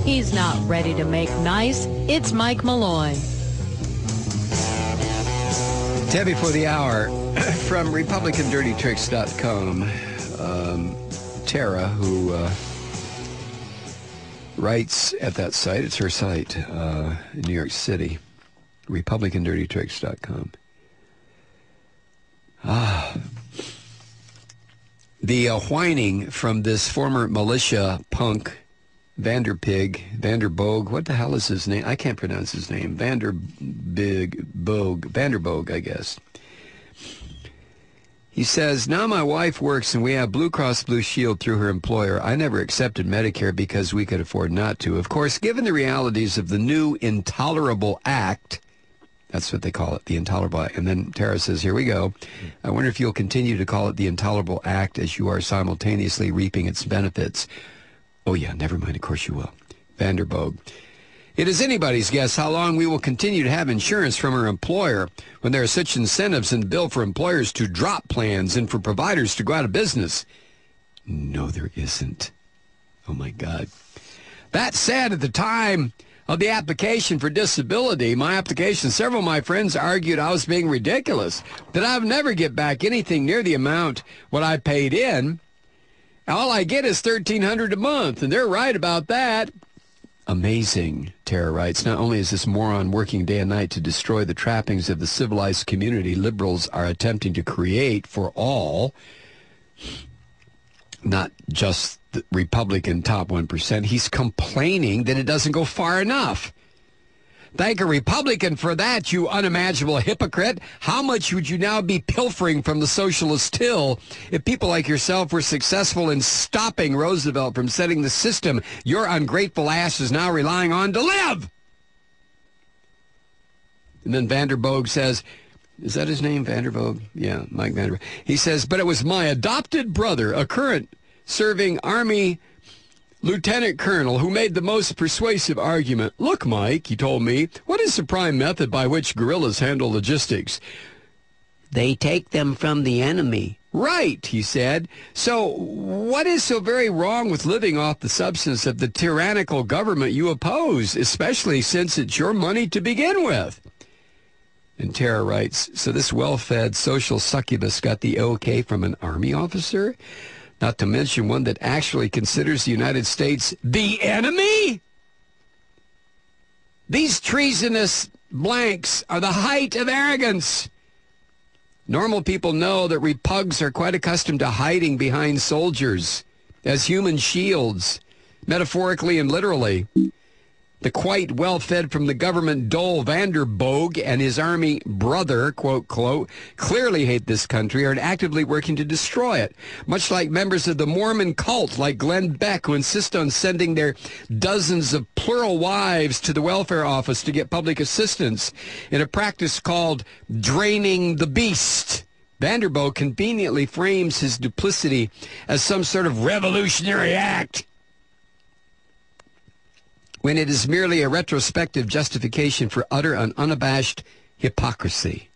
He's not ready to make nice. It's Mike Malloy. 10 before the hour from RepublicanDirtyTricks.com. Tara, who writes at that site, it's her site in New York City, RepublicanDirtyTricks.com. The whining from this former militia punk, Vanderboegh, what the hell is his name? I can't pronounce his name. Vanderboegh, I guess. He says, now my wife works and we have Blue Cross Blue Shield through her employer. I never accepted Medicare because we could afford not to. Of course, given the realities of the new Intolerable Act, that's what they call it, the Intolerable Act. And then Tara says, here we go. I wonder if you'll continue to call it the Intolerable Act as you are simultaneously reaping its benefits. Oh, yeah, never mind. Of course you will. Vanderboegh. It is anybody's guess how long we will continue to have insurance from our employer when there are such incentives in the bill for employers to drop plans and for providers to go out of business. No, there isn't. Oh, my God. That said, at the time of the application for disability, my application, several of my friends argued I was being ridiculous, that I would never get back anything near the amount what I paid in. All I get is $1,300 a month, and they're right about that. Amazing, Tara writes. Not only is this moron working day and night to destroy the trappings of the civilized community liberals are attempting to create for all, not just the Republican top 1%, he's complaining that it doesn't go far enough. Thank a Republican for that, you unimaginable hypocrite. How much would you now be pilfering from the socialist till if people like yourself were successful in stopping Roosevelt from setting the system your ungrateful ass is now relying on to live? And then Vanderboegh says, is that his name, Vanderboegh? Yeah, Mike Vanderboegh. He says, but it was my adopted brother, a current serving Army lieutenant colonel, who made the most persuasive argument. Look, Mike, he told me, what is the prime method by which guerrillas handle logistics? They take them from the enemy. Right, he said. So what is so very wrong with living off the substance of the tyrannical government you oppose, especially since it's your money to begin with? And Tara writes, so this well-fed social succubus got the okay from an army officer? Not to mention one that actually considers the United States the enemy? These treasonous blanks are the height of arrogance. Normal people know that repugs are quite accustomed to hiding behind soldiers as human shields, metaphorically and literally. The quite well-fed from the government dole Vanderboegh and his army brother, quote, quote, clearly hate this country and are actively working to destroy it, much like members of the Mormon cult like Glenn Beck, who insist on sending their dozens of plural wives to the welfare office to get public assistance in a practice called draining the beast. Vanderboegh conveniently frames his duplicity as some sort of revolutionary act, when it is merely a retrospective justification for utter and unabashed hypocrisy.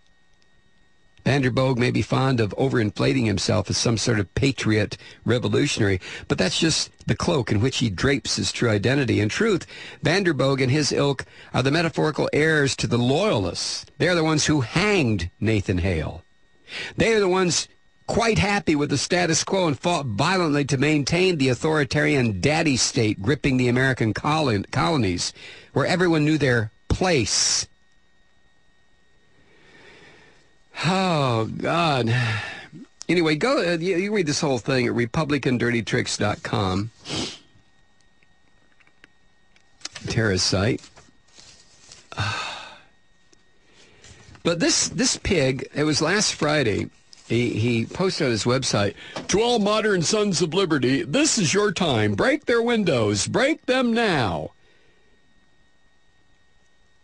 Vanderboegh may be fond of overinflating himself as some sort of patriot revolutionary, but that's just the cloak in which he drapes his true identity. In truth, Vanderboegh and his ilk are the metaphorical heirs to the Loyalists. They're the ones who hanged Nathan Hale. They are the ones quite happy with the status quo and fought violently to maintain the authoritarian daddy state gripping the American colonies, where everyone knew their place. Oh, God. Anyway, go. You read this whole thing at RepublicanDirtyTricks.com, Tara's site. But this pig, it was last Friday. He posted on his website, to all modern sons of liberty, this is your time. Break their windows. Break them now.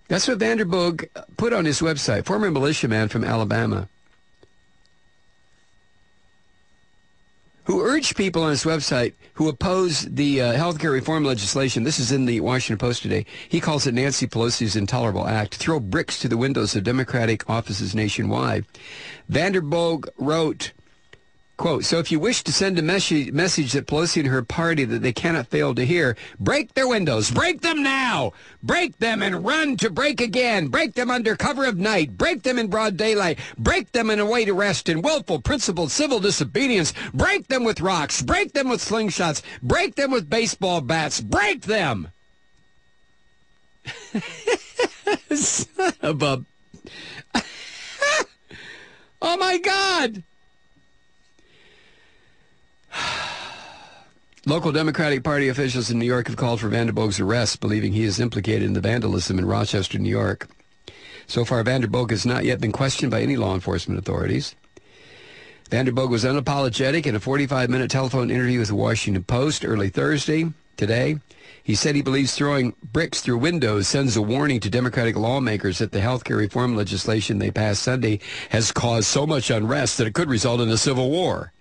That's what Vanderboegh put on his website, former militiaman from Alabama, who urged people on his website who oppose the health care reform legislation. This is in the Washington Post today. He calls it Nancy Pelosi's Intolerable Act. Throw bricks to the windows of Democratic offices nationwide. Vanderboegh wrote, Quote, so if you wish to send a message that Pelosi and her party that they cannot fail to hear, break their windows. Break them now. Break them and run to break again. Break them under cover of night. Break them in broad daylight. Break them in a way to rest in willful, principled, civil disobedience. Break them with rocks. Break them with slingshots. Break them with baseball bats. Break them. Son of a... Oh, my God. Local Democratic Party officials in New York have called for Vanderboegh's arrest, believing he is implicated in the vandalism in Rochester, New York. So far, Vanderboegh has not yet been questioned by any law enforcement authorities. Vanderboegh was unapologetic in a 45-minute telephone interview with the Washington Post early Thursday, today. He said he believes throwing bricks through windows sends a warning to Democratic lawmakers that the health care reform legislation they passed Sunday has caused so much unrest that it could result in a civil war.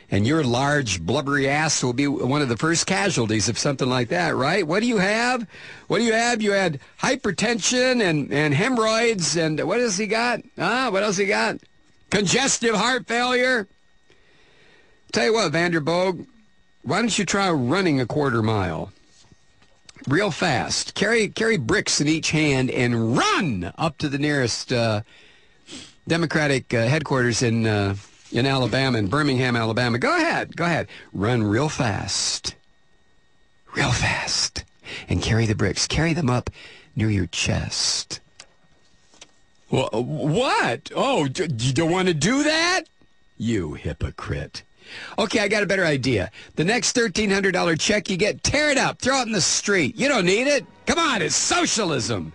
And your large, blubbery ass will be one of the first casualties of something like that, right? What do you have? What do you have? You had hypertension and hemorrhoids, and what else he got? What else he got? Congestive heart failure. Tell you what, Vanderboegh, why don't you try running a quarter mile? Real fast. Carry bricks in each hand and run up to the nearest Democratic headquarters in Alabama, in Birmingham, Alabama. Go ahead. Run real fast. Real fast. And carry the bricks. Carry them up near your chest. Well, what? Oh, you don't want to do that? You hypocrite. Okay, I got a better idea. The next $1,300 check you get, tear it up. Throw it in the street. You don't need it. Come on, it's socialism.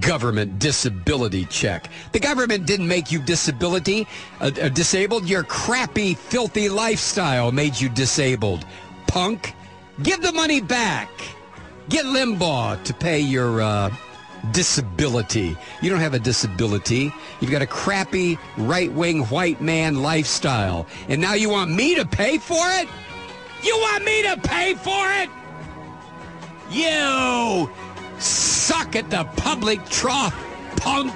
Government disability check. The government didn't make you disabled. Your crappy, filthy lifestyle made you disabled. Punk. Give the money back. Get Limbaugh to pay your disability. You don't have a disability. You've got a crappy, right-wing, white man lifestyle. And now you want me to pay for it? You want me to pay for it? You suck at the public trough, punk!